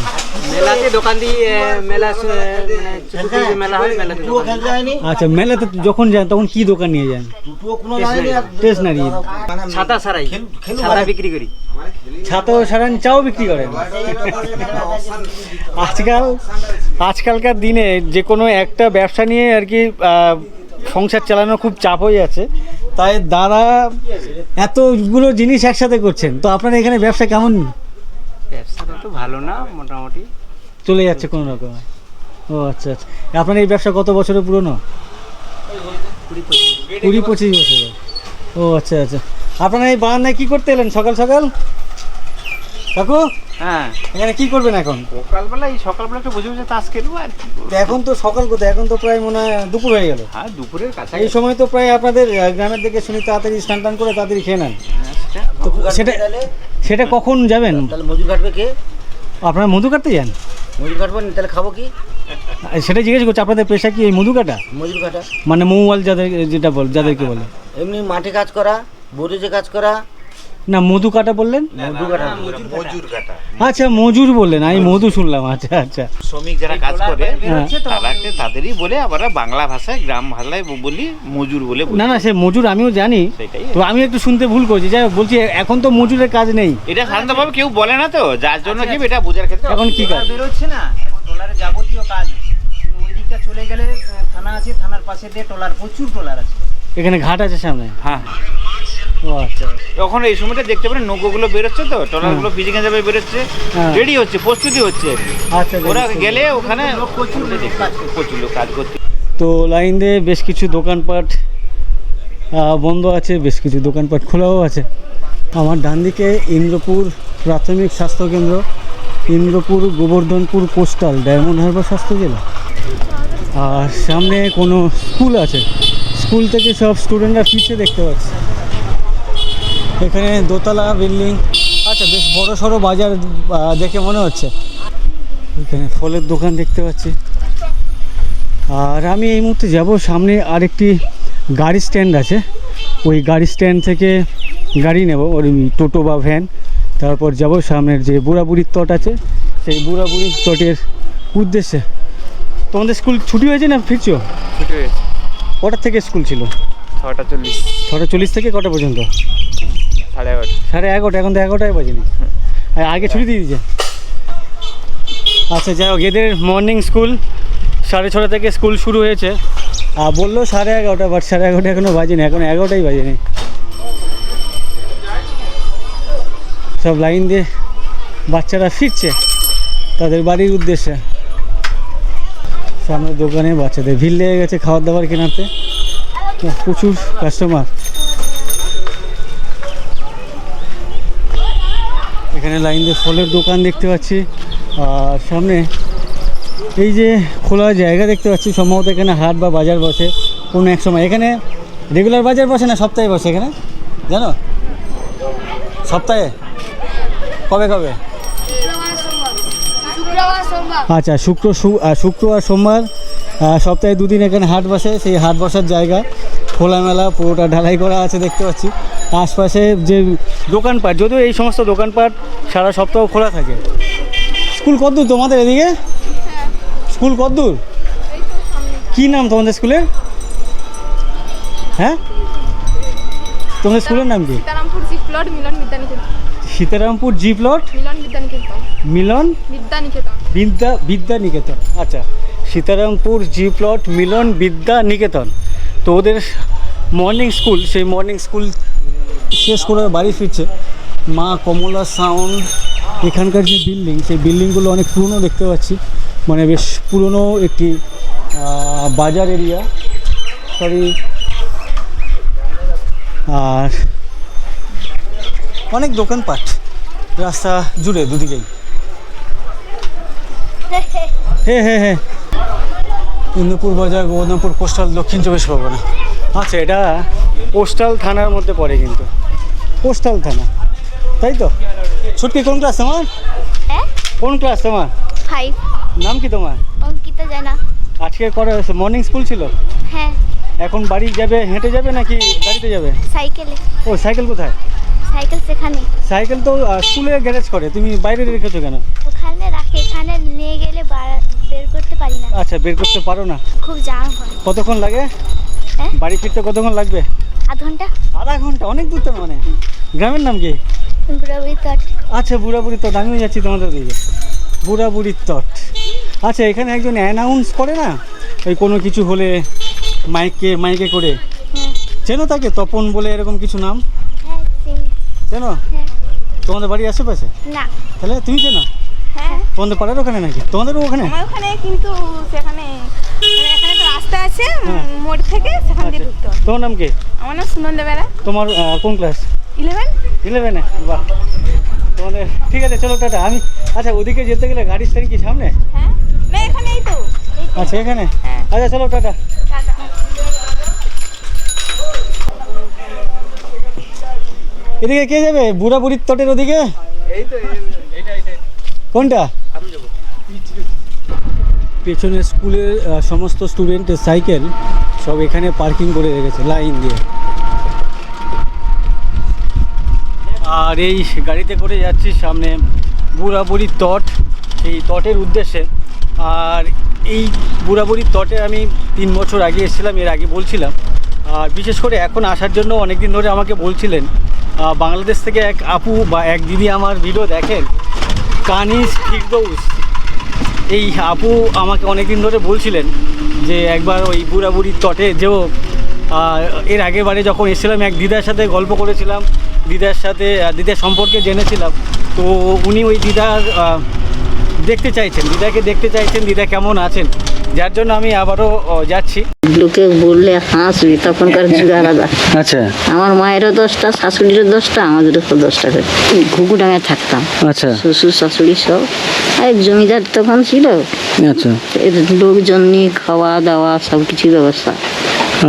আচ্ছা, মেলাতে যখন যান তখন কি দোকান নিয়ে যান? স্টেশনারি। ছাতা সারাই, ছাতা বিক্রি করি। ছাতাও সারান, চাও বিক্রি করেন? আজকালকার দিনে যে কোনো একটা ব্যবসা নিয়ে আর কি সংসার চালানো খুব চাপ হয়ে যাচ্ছে, তাই দাদা এতগুলো জিনিস একসাথে করছেন। তো আপনার এখানে ব্যবসা কেমন? ব্যবসাটা তো ভালো না, মোটামুটি চলে যাচ্ছে কোনো রকমে। ও আচ্ছা আচ্ছা। আপনার এই ব্যবসা কত বছরের পুরনো? 20-25 বছরের। ও আচ্ছা আচ্ছা। আপনারা এই বারান্দায় কী করতে এলেন সকাল সকাল কাকু? হ্যাঁ, এখানে কি করবেন এখন? সকালবেলা একটু বসে বসে তাস খেলবো আর কি। এখন তো সকাল কোথায়, এখন তো প্রায় মনে হয় দুপুর হয়ে গেল। হ্যাঁ, দুপুরের কাছে। এই সময় তো প্রায় আপনাদের গ্রামের দিকে শুনি তাড়াতাড়ি স্নান টান করে তাড়াতাড়ি খেয়ে নেন। তো সেটা কখন যাবেন? তাহলে মজুর কাটবে কে? আপনারা মধু কাটতে যান? মজুর কাটবো না, তাহলে খাবো কি? সেটা জিজ্ঞেস করছি, আপনাদের পেশা কি এই মধু কাটা? মজুর কাটা মানে মৌয়াল যাদেরকে বলে? এমনি মাঠে কাজ করা, বোরিজে কাজ করা। না, মধু কাটা বললেন? মজুর কাটা। আচ্ছা, মজুর বললেন, আমি মধু শুনলাম। আচ্ছা আচ্ছা। শ্রমিক যারা কাজ করে হ্যাঁ। তাদেরই বলে, আমরা বাংলা ভাষায় গ্রাম ভাষায় বলি মজুর বলে বলি। না সে মজুর আমিও জানি, সেটাই। তো আমি একটু শুনতে ভুল করছি। যাই হোক, বলছি এখন তো মজুরের কাজ নেই। এটা সাধারণতভাবে কেউ বলে না, তো যার জন্য কি এটা বোঝার ক্ষেত্রে এখন কি কাজ? বেরোচ্ছে না এখন ট্রলারের যাবতীয় কাজ। ওই দিকটা চলে গেলে থানা আছে, থানার পাশে দিয়ে ট্রলার, প্রচুর ট্রলার আছে। এখানে ঘাট আছে সামনে? হ্যাঁ। ও আচ্ছা। তখন এই সময়টা দেখতে পারেন নৌকোগুলো বেরোচ্ছে, তো ট্রলারগুলো ফিজিং যাবে বেরোচ্ছে, রেডি হচ্ছে, প্রস্তুতি হচ্ছে। আচ্ছা, ওরা গেলে ওখানে প্রচুর লোক কাজ করছে। তো লাইন দিয়ে বেশ কিছু দোকানপাট বন্ধ আছে, বেশ কিছু দোকানপাট খোলাও আছে। আমার ডান দিকে ইন্দ্রপুর প্রাথমিক স্বাস্থ্যকেন্দ্র, ইন্দ্রপুর গোবর্ধনপুর কোস্টাল ডায়মন্ড হারবার স্বাস্থ্য জেলা। আর সামনে কোনো স্কুল আছে, স্কুল থেকে সব স্টুডেন্টরা ফিরছে দেখতে পাচ্ছি। এখানে দোতলা বিল্ডিং। আচ্ছা, বেশ বড় সড়ো বাজার দেখে মনে হচ্ছে। এখানে ফলের দোকান দেখতে পাচ্ছি। আর আমি এই মুহূর্তে যাব সামনে আরেকটি গাড়ি স্ট্যান্ড আছে, ওই গাড়ি স্ট্যান্ড থেকে গাড়ি নেব, ওই টোটো বা ভ্যান। তারপর যাব সামনের যে বুড়াবুড়ির তট আছে, সেই বুড়াবুড়ির তটের উদ্দেশ্যে। তোমাদের স্কুল ছুটি হয়েছে না ফিরছো? ছুটি হয়েছে। কটার থেকে স্কুল ছিল? 6:40। 6:40 থেকে কটা পর্যন্ত? 11:30। 11:30। এখন তো 11টাই বাজেনি, আগে ছুটি দিয়ে দিয়েছে। আচ্ছা, যাই হোক, এদের মর্নিং স্কুল 6:30 থেকে স্কুল শুরু হয়েছে। আর বললো 11:30, বাট 11:30 এখনও বাজেনি, এখন 11টাই বাজেনি। সব লাইন দিয়ে বাচ্চারা ফিরছে তাদের বাড়ির উদ্দেশ্যে। সামনে দোকানে বাচ্চাদের ভিড় লেগে গেছে খাবার দাবার কেনাতে, প্রচুর কাস্টমার। এখানে লাইন দিয়ে ফলের দোকান দেখতে পাচ্ছি, আর সামনে এই যে খোলা জায়গা দেখতে পাচ্ছি, সম্ভবত এখানে হাট বা বাজার বসে কোনো এক সময়। এখানে রেগুলার বাজার বসে না সপ্তাহে বসে এখানে, জানো? সপ্তাহে কবে কবে? আচ্ছা, শুক্র আর সোমবার সপ্তাহে 2 দিন এখানে হাট বসে। সেই হাট বসার জায়গা খোলামেলা, পুরোটা ঢালাই করা আছে দেখতে পাচ্ছি। আশপাশে যে দোকানপাট, যদিও এই সমস্ত দোকানপাট সারা সপ্তাহ খোলা থাকে। স্কুল কতদূর তোমাদের এদিকে? স্কুল কতদূর? কী নাম তোমাদের স্কুলের? হ্যাঁ, তোমাদের স্কুলের নাম কি? সীতারামপুর জি প্লট মিলন বিদ্যানিকেতন। সীতারামপুর জি প্লট মিলন বিদ্যানিকেতন। মিলন বিদ্যানিকেতন। বিদ্যা নিকেতন। আচ্ছা, সীতারামপুর জি প্লট মিলন বিদ্যা নিকেতন। তো ওদের মর্নিং স্কুল, সেই মর্নিং স্কুল শেষ করে বাড়ি ফিরছে। মা কমলা সাউন্ড, এখানকার যে বিল্ডিং, সেই বিল্ডিংগুলো অনেক পুরনো দেখতে পাচ্ছি, মানে বেশ পুরনো একটি বাজার এরিয়া, সরি। আর অনেক দোকানপাট রাস্তা জুড়ে দুদিকেই। হ্যাঁ, ইন্দুপুর বাজার, গৌতমপুর পোস্টাল, দক্ষিণ 24 পরগনা। আচ্ছা, এটা পোস্টাল থানার মধ্যে পড়ে, কিন্তু পোস্টাল থানা, তাই তো? ছুটকি কোন ক্লাস তোমার? কোন ক্লাস তোমার? 5। নাম কি তোমার? অঙ্কিতা জানা। আজকে মর্নিং স্কুল ছিল? হ্যাঁ। এখন বাড়ি যাবে, হেঁটে যাবে নাকি গাড়িতে যাবে? সাইকেলে। ও, সাইকেল কোথায়? সাইকেল সেখানে। সাইকেল তো স্কুলে গ্যারেজ করে, তুমি বাইরে রেখেছো কেন? ওখানে রাখে, এখানে নিয়ে গেলে বের করতে পারি না। আচ্ছা, বের করতে পারো না? খুব জাম হয়। কতক্ষণ লাগে? হ্যাঁ, বাড়ি ফিরতে কতক্ষণ লাগবে? আধ ঘন্টা। আধা ঘন্টা? অনেক দূর তো। মানে গ্রামের নাম কি? বুড়াবুড়ি তট। আচ্ছা, বুড়াবুড়ির তট। আমিও যাচ্ছি তোমাদের দিকে, বুড়াবুড়ির তট। আচ্ছা, এখানে একজন অ্যানাউন্স করে না, ওই কোনো কিছু হলে মাইকে করে, হ্যাঁ। চেনো তাকে? তপন বলে এরকম কিছু নাম, হ্যাঁ, চিনি। চেনো? হ্যাঁ। তোমাদের বাড়ির আশেপাশে? না। তাহলে তুমি চেনো? হ্যাঁ। তোমাদের পাড়ার ওখানে নাকি? তোমাদেরও ওখানে? আমার ওখানে, কিন্তু সেখানে এখানে তো রাস্তা আছে মোড় থেকে, সেখান দিয়ে ঢুকতে হবে। তোমার নাম কি? আমার নাম সুনন্দা বেড়া। তোমার কোন ক্লাস? 11। 11-এ? বাহ, তোমাদের ঠিক আছে, চলো টাটা। আমি আচ্ছা, ওদিকে যেতে গেলে গাড়ির স্ট্যান্ড কি সামনে? হ্যাঁ, না এখানেই তো। আচ্ছা, এখানে? হ্যাঁ। আচ্ছা, চলো টাটা। টাটা। এদিকে কে যাবে? বুড়াবুড়ির তটের ওদিকে? কোনটা? পেছনে স্কুলের সমস্ত স্টুডেন্টের সাইকেল সব এখানে পার্কিং করে রেখেছে লাইন দিয়ে। আর এই গাড়িতে করে যাচ্ছি সামনে বুড়াবুড়ির তট, সেই তটের উদ্দেশ্যে। আর এই বুড়াবুড়ির তটে আমি 3 বছর আগে এসেছিলাম, এর আগে বলছিলাম। আর বিশেষ করে এখন আসার জন্য অনেক দিন ধরে আমাকে বলছিলেন, বাংলাদেশ থেকে এক আপু বা এক দিদি আমার ভিডিও দেখেন, কানিজ ফিরদৌস। এই আপু আমাকে অনেক দিন ধরে বলছিলেন যে একবার ওই বুড়াবুড়ির তটে যেও। এর আগেবারে যখন এসেছিলাম, এক দিদার সাথে গল্প করেছিলাম, দিদার সম্পর্কে জেনেছিলাম। তো উনি ওই দিদার দেখতে চাইছেন, দিদা কেমন আছেন, যার জন্য আমি আবারও যাচ্ছি। লোকে বললে হাসবি, তখনকার যুগ আলাদা। আচ্ছা, আমার মায়েরও 10টা, শাশুড়িরও 10টা, আমাদেরও 10টা করে। ঘুঘুডাঙায় থাকতাম। আচ্ছা, শ্বশুর শাশুড়ি সব। আর জমিদার তখন ছিল। আচ্ছা, এর লোকজন নিয়ে খাওয়া দাওয়া সব কিছুর ব্যবস্থা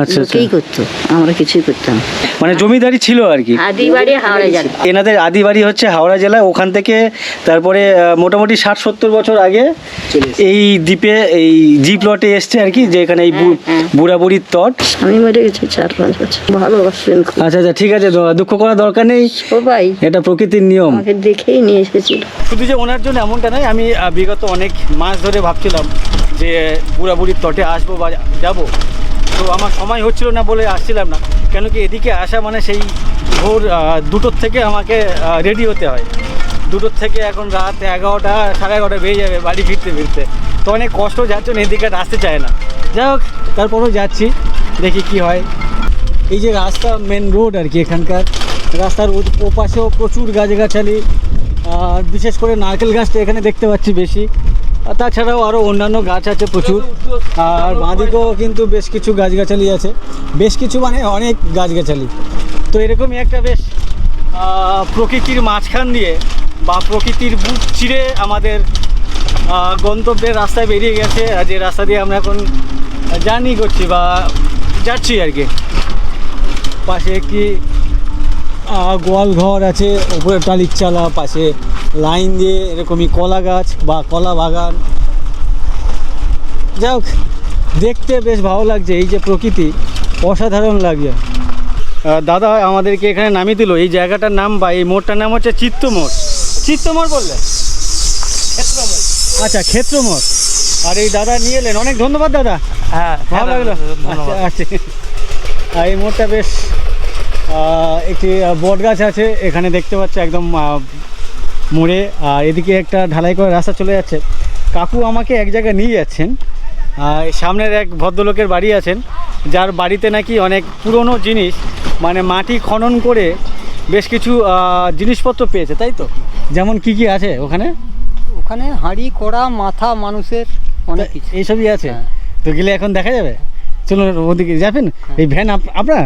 আচ্ছা, লোকেই করতো, আমরা কিছুই করতাম। মানে জমিদারি ছিল আর কি। আদি বাড়ি হাওড়া জেলা। এনাদের আদি বাড়ি হচ্ছে হাওড়া জেলা। ওখান থেকে তারপরে মোটামুটি 60-70 বছর আগে এই দ্বীপে, এই জি প্লটে এসছে আর কি, যে এখানে এই বুড়াবুড়ির তট। আমি মরে গেছি 4-5 বছর। ভালোবাসবেন খুব। আচ্ছা, ঠিক আছে, দুঃখ করার দরকার নেই, সবাই এটা প্রকৃতির নিয়ম। আমাকে দেখেই নিয়ে এসেছিল। শুধু যে ওনার জন্য এমনটা নয়, আমি বিগত অনেক মাস ধরে ভাবছিলাম যে বুড়াবুড়ির তটে আসবো বা যাবো। তো আমার সময় হচ্ছিল না বলে আসছিলাম না, কেন কি এদিকে আসা মানে সেই ভোর 2টোর থেকে আমাকে রেডি হতে হয়। 2টোর থেকে এখন রাত 11টা, 11:30 বেজে যাবে বাড়ি ফিরতে। তো অনেক কষ্ট, যার জন্য এদিকে আসতে চায় না। যাই হোক, তারপরেও যাচ্ছি, দেখি কি হয়। এই যে রাস্তা, মেন রোড আর কি, এখানকার রাস্তার ওপাশেও প্রচুর গাছগাছালি, আর বিশেষ করে নারকেল গাছটা এখানে দেখতে পাচ্ছি বেশি, আর তাছাড়াও আরও অন্যান্য গাছ আছে প্রচুর। আর বাঁদিকেও কিন্তু বেশ কিছু গাছগাছালি আছে, বেশ কিছু মানে অনেক গাছগাছালি। তো এরকমই একটা বেশ প্রকৃতির মাঝখান দিয়ে বা প্রকৃতির বুক চিরে আমাদের গন্তব্যের রাস্তায় বেরিয়ে গেছে, আর যে রাস্তা দিয়ে আমরা এখন জার্নি করছি বা যাচ্ছি আর কি। পাশে একটি গোয়াল ঘর আছে, উপরে টালির চালা, পাশে লাইন দিয়ে এরকমই কলা গাছ বা কলা বাগান। যাই হোক, দেখতে বেশ ভালো লাগছে, এই যে প্রকৃতি অসাধারণ লাগছে। দাদা আমাদেরকে এখানে নামিয়ে দিল, এই জায়গাটার নাম বা এই মোড়টার নাম হচ্ছে চিত্তমোড়। চিত্তমোড় বললেন? আচ্ছা, ক্ষেত্রমোড়। আর এই দাদা নিয়ে এলেন, অনেক ধন্যবাদ দাদা। হ্যাঁ, ভালো লাগলো। আচ্ছা আচ্ছা, আর এই মোড়টা বেশ একটি বট গাছ আছে এখানে দেখতে পাচ্ছি একদম মোড়ে, আর এদিকে একটা ঢালাই করে রাস্তা চলে যাচ্ছে। কাকু আমাকে এক জায়গায় নিয়ে যাচ্ছেন, সামনের এক ভদ্রলোকের বাড়ি আছেন, যার বাড়িতে নাকি অনেক পুরনো জিনিস মানে মাটি খনন করে বেশ কিছু জিনিসপত্র পেয়েছে, তাই তো? যেমন কি কি আছে ওখানে? ওখানে হাঁড়ি কড়া মাথা মানুষের অনেক কিছু এইসবই আছে। তো গেলে এখন দেখা যাবে, চলুন ওদিকে যাবেন। এই ভ্যান আপনার?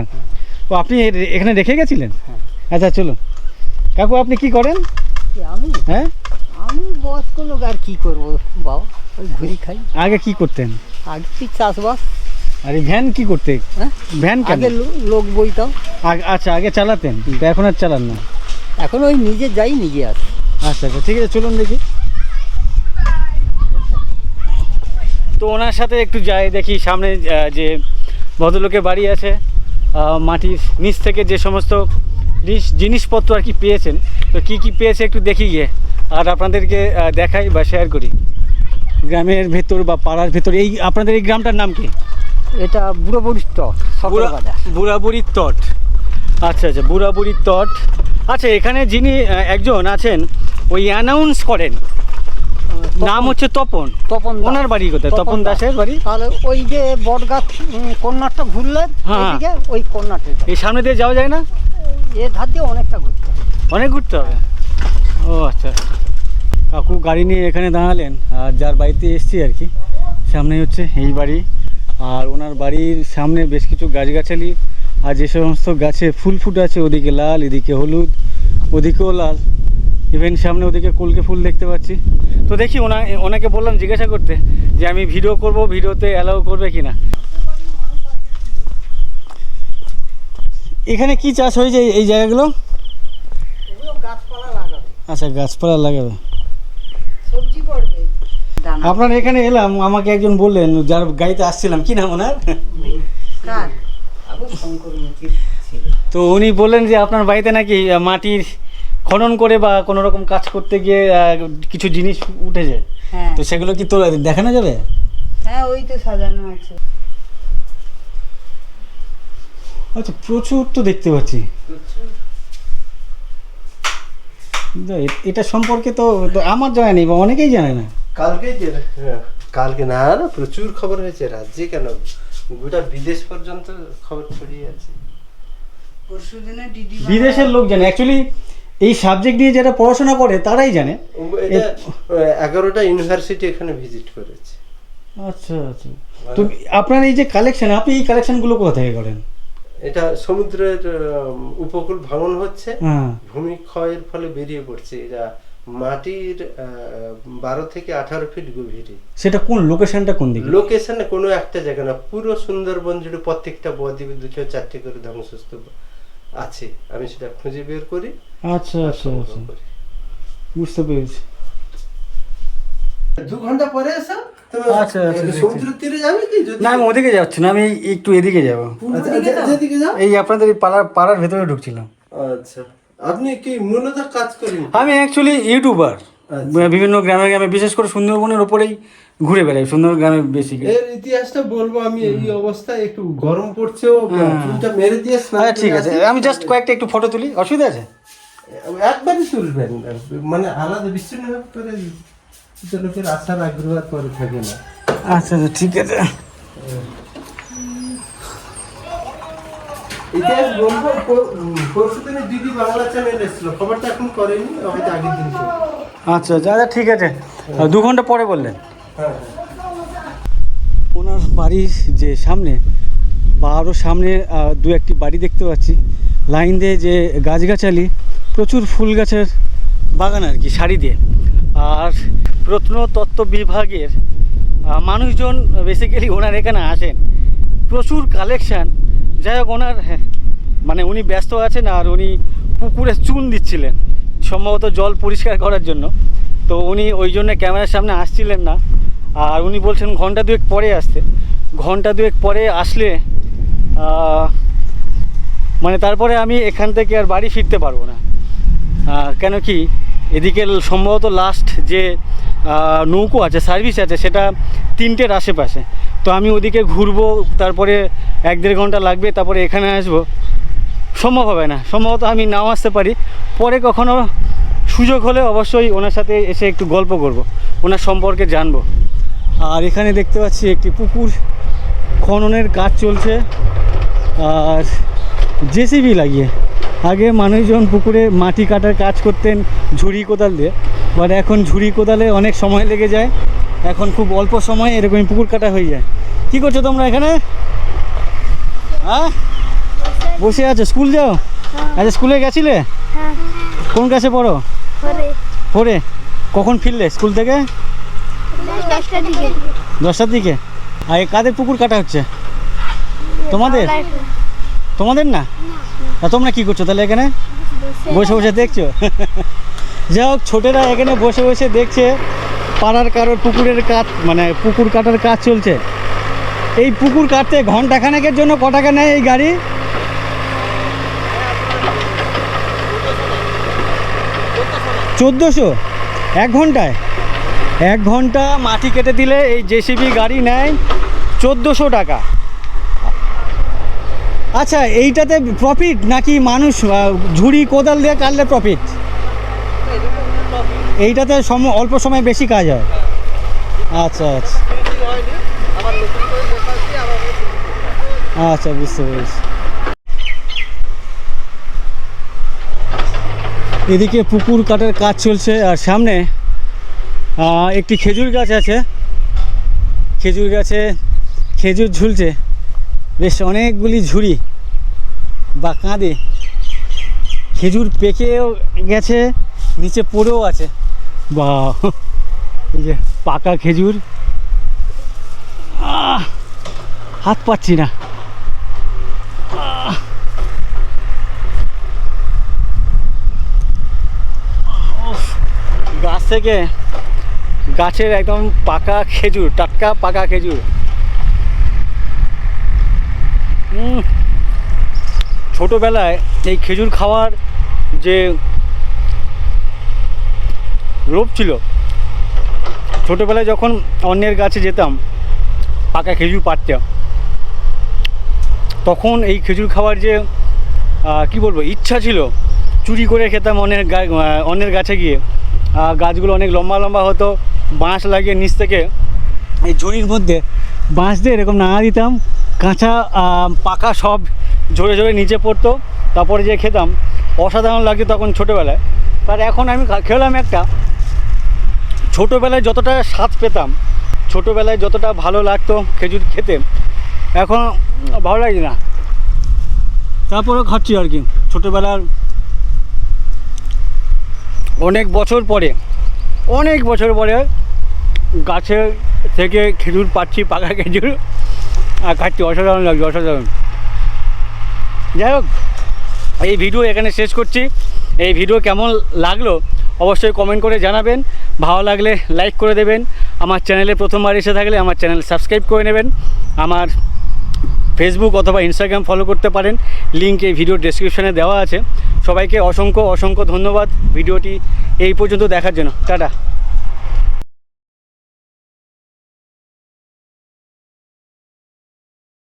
ও, আপনি এখানে রেখে গেছিলেন? আচ্ছা চলুন। কাকু আপনি কি করেন? আমি হ্যাঁ, আমি বয়স্ক লোক, আর কি করবো বাবা, ওই ঘুরি খাই। আগে কি করতেন? আগে কি চাষবাস। আর এই ভ্যান কি করতে? হ্যাঁ, ভ্যান কেন? আগে লোক বইতাম। আচ্ছা, আগে চালাতেন, তো এখন আর চালান না? এখন ওই নিজে যাই নিজে আসি। আচ্ছা আচ্ছা, ঠিক আছে, চলুন দেখি। তো ওনার সাথে একটু যাই, দেখি সামনে যে ভদ্রলোকের বাড়ি আছে, মাটির নিচ থেকে যে সমস্ত জিনিসপত্র আর কি পেয়েছেন, তো কি কি পেয়েছে একটু দেখি গিয়ে, আর আপনাদেরকে দেখাই বা শেয়ার করি। গ্রামের ভেতর বা পাড়ার ভেতর, এই আপনাদের এই গ্রামটার নাম কি? এটা বুড়োবুড়ির তট, বুড়াবুড়ির তট। আচ্ছা আচ্ছা, বুড়াবুড়ির তট। আচ্ছা, এখানে যিনি একজন আছেন ওই অ্যানাউন্স করেন, নাম হচ্ছে তপন। তপন দাস। ওনার বাড়ি কোথায়? তপন দাসের বাড়ি? তাহলে ওই যে বট গাছ কর্নারটা ঘুরলে, হ্যাঁ, ওই কর্নারটা। এই সামনে দিয়ে যাওয়া যায় না? এ ধার দিয়ে অনেকটা ঘুরতে হবে। অনেক ঘুরতে হবে। ও আচ্ছা আচ্ছা। কাকু গাড়ি নিয়ে এখানে দাঁড়ালেন, আর যার বাড়িতে এসছি আর কি, সামনে হচ্ছে এই বাড়ি। আর ওনার বাড়ির সামনে বেশ কিছু গাছগাছালি, আর যে সমস্ত গাছে ফুল ফুটে আছে, ওদিকে লাল, এদিকে হলুদ, ওদিকেও লাল, ইভেন সামনে ওদিকে কলকে ফুল দেখতে পাচ্ছি। তো দেখি ওনাকে বললাম জিজ্ঞাসা করতে যে আমি ভিডিও করব, ভিডিওতে অ্যালাউ করবে কিনা। এখানে কি চাষ হয়েছে এই জায়গাগুলো? গাছপালা লাগাবে। আচ্ছা, গাছপালা লাগাবে। সবজি পড়বে। আপনার এখানে এলাম, আমাকে একজন বললেন, যার গাড়িতে আসছিলাম, কি নাম ওনার? তো উনি বললেন যে আপনার বাড়িতে নাকি মাটির খনন করে বা কোনো রকম কাজ করতে গিয়ে কিছু জিনিস উঠেছে। হ্যাঁ, তো সেগুলো কি তো দেখানো যাবে? হ্যাঁ, ওই তো সাজানো আছে। আচ্ছা, প্রচুর তো দেখতে পাচ্ছি। এটা সম্পর্কে তো আমার জানা নেই বা অনেকেই জানে না। কালকে না না প্রচুর খবর হয়েছে, রাজ্যে কেন গোটা বিদেশ পর্যন্ত খবর ছড়িয়ে আছে। বিদেশের লোক জানে, অ্যাকচুয়ালি এই সাবজেক্ট নিয়ে যারা পড়াশোনা করে তারাই জানে। 11টা ইউনিভার্সিটি এখানে ভিজিট করেছে। আচ্ছা আচ্ছা। তো আপনার এই যে কালেকশন, আপনি এই কালেকশনগুলো কোথা থেকে করেন? এটা সমুদ্রের উপকূল ভাঙন হচ্ছে, হ্যাঁ, ভূমিক্ষয়ের ফলে বেরিয়ে পড়ছে। এটা মাটির 12 থেকে 18 ফিট গভীরে। সেটা কোন লোকেশনটা, কোন দিকে? লোকেশনে কোনো একটা জায়গা না, পুরো সুন্দরবন জুড়ে প্রত্যেকটা বদ্বীপে 2-4টে করে ধ্বংসস্তূপ আছে। আমি সেটা খুঁজে বের করি। আচ্ছা আচ্ছা আচ্ছা, বুঝতে পেরেছি। 2 ঘন্টা পরে এসো। আচ্ছা আচ্ছা, সমুদ্র তীরে যাবে কি? না, আমি ওদিকে যাচ্ছি না, আমি একটু এদিকে যাবো। যেদিকে যাও, এই আপনাদের এই পাড়ার ভেতরে ঢুকছিলাম। আচ্ছা, আপনি কি মূলত কাজ করেন? আমি অ্যাকচুয়ালি ইউটিউবার, বিভিন্ন গ্রামে গ্রামে, বিশেষ করে সুন্দরবনের ওপরেই ঘুরে বেড়াই, সুন্দর গ্রামে বেশি। এর ইতিহাসটা বলবো আমি। এই অবস্থায় একটু গরম পড়ছে, চুলটা মেরে দিয়ে স্নান। আচ্ছা ঠিক আছে, আমি জাস্ট কয়েকটা একটু ফটো তুলি, অসুবিধা আছে? একবারই তুলবেন, মানে আলাদা বিচ্ছিন্ন করে লোকের আসার আগ্রহ করে থাকে না। আচ্ছা আচ্ছা, ঠিক আছে। ইতিহাস বলবো, পরশু দিনে দিদি বাংলা চ্যানেল এসেছিল, খবরটা এখন করেনি, হয়তো আগের দিন করে। আচ্ছা আচ্ছা আচ্ছা, ঠিক আছে, 2 ঘন্টা পরে বললেন। হ্যাঁ ওনার বাড়ির যে সামনে বা আরও সামনে 2-1টি বাড়ি দেখতে পাচ্ছি, লাইন দিয়ে যে গাছগাছালি, প্রচুর ফুল গাছের বাগান আর কি, সারি দিয়ে। আর প্রত্নতত্ত্ব বিভাগের মানুষজন বেসিক্যালি ওনার এখানে আসেন, প্রচুর কালেকশান। যাই হোক, ওনার মানে উনি ব্যস্ত আছেন, আর উনি পুকুরে চুন দিচ্ছিলেন সম্ভবত জল পরিষ্কার করার জন্য। তো উনি ওই জন্য ক্যামেরার সামনে আসছিলেন না, আর উনি বলছেন ঘন্টা 2 পরে আসতে। ঘন্টা 2 পরে আসলে মানে তারপরে আমি এখান থেকে আর বাড়ি ফিরতে পারবো না। কেন কি এদিকে সম্ভবত লাস্ট যে নৌকো আছে, সার্ভিস আছে, সেটা 3টের আশেপাশে। তো আমি ওদিকে ঘুরবো, তারপরে 1-1.5 ঘন্টা লাগবে, তারপরে এখানে আসবো, সম্ভব হবে না। সম্ভবত আমি নাও আসতে পারি, পরে কখনো সুযোগ হলে অবশ্যই ওনার সাথে এসে একটু গল্প করব, ওনার সম্পর্কে জানবো। আর এখানে দেখতে পাচ্ছি একটি পুকুর খননের কাজ চলছে, আর জেসিবি লাগিয়ে। আগে মানুষজন পুকুরে মাটি কাটার কাজ করতেন ঝুড়ি কোদাল দিয়ে, বাট এখন ঝুড়ি কোদালে অনেক সময় লেগে যায়, এখন খুব অল্প সময়ে এরকমই পুকুর কাটা হয়ে যায়। কী করছো তোমরা এখানে? হ্যাঁ, বসে আছো? স্কুল যাও? আচ্ছা, স্কুলে গেছিলে? কোন ক্লাসে পড়ো? 4-এ। কখন ফিরলে স্কুল থেকে? 10টার দিকে। আর কাদের পুকুর কাটা হচ্ছে? তোমাদের? তোমাদের না? তোমরা কি করছো তাহলে এখানে বসে বসে দেখছো? যাই হোক, ছোটেরা এখানে বসে বসে দেখছে পাড়ার কারোর পুকুরের কাজ, মানে পুকুর কাটার কাজ চলছে। এই পুকুর কাটতে ঘন্টাখানেকের জন্য ক টাকা নেয় এই গাড়ি? 1400 1 ঘন্টায়? 1 ঘন্টা মাটি কেটে দিলে এই জেসিবি গাড়ি নেয় 1400 টাকা। আচ্ছা, এইটাতে প্রফিট নাকি মানুষ ঝুড়ি কোদাল দিয়ে কাটলে প্রফিট? এইটাতে অল্প সময় বেশি কাজ হয়। আচ্ছা আচ্ছা আচ্ছা, বুঝতে পেরেছি। এদিকে পুকুর কাটার কাজ চলছে, আর সামনে একটি খেজুর গাছ আছে, খেজুর গাছে খেজুর ঝুলছে, বেশ অনেকগুলি ঝুড়ি বা কাঁধে খেজুর পেকেও গেছে, নিচে পড়েও আছে। বা এই যে পাকা খেজুর, হাত পাচ্ছি না। গাছ থেকে, গাছের একদম পাকা খেজুর, টাটকা পাকা খেজুর। ছোটোবেলায় এই খেজুর খাওয়ার যে লোভ ছিল, ছোটোবেলায় যখন অন্যের গাছে যেতাম পাকা খেজুর পাড়তে, তখন এই খেজুর খাওয়ার যে কি বলবো ইচ্ছা ছিল, চুরি করে খেতাম অন্যের গাছে গিয়ে। গাছগুলো অনেক লম্বা লম্বা হতো, বাঁশ লাগিয়ে নিচ থেকে এই ঝুড়ির মধ্যে বাঁশ দিয়ে এরকম নাড়া দিতাম, কাঁচা পাকা সব ঝরে ঝরে নিচে পড়তো, তারপরে যে খেতাম, অসাধারণ লাগতো তখন ছোটোবেলায়। আর এখন আমি খেলাম একটা, ছোটোবেলায় যতটা স্বাদ পেতাম, ছোটোবেলায় যতটা ভালো লাগতো খেজুর খেতে, এখন ভালো লাগে না। তারপরেও খাচ্ছি আর কি। ছোটোবেলার অনেক বছর পরে গাছে থেকে খেজুর পাচ্ছি, পাকা খেজুর, আর খাচ্ছি, অসাধারণ লাগছে, অসাধারণ। যাই হোক, এই ভিডিও এখানে শেষ করছি। এই ভিডিও কেমন লাগলো অবশ্যই কমেন্ট করে জানাবেন, ভালো লাগলে লাইক করে দেবেন। আমার চ্যানেলে প্রথমবার এসে থাকলে আমার চ্যানেল সাবস্ক্রাইব করে নেবেন। আমার ফেসবুক অথবা ইনস্টাগ্রাম ফলো করতে পারেন, লিঙ্ক এই ভিডিও ডেসক্রিপশনে দেওয়া আছে। সবাইকে অসংখ্য ধন্যবাদ ভিডিওটি এই পর্যন্ত দেখার জন্য। টাটা।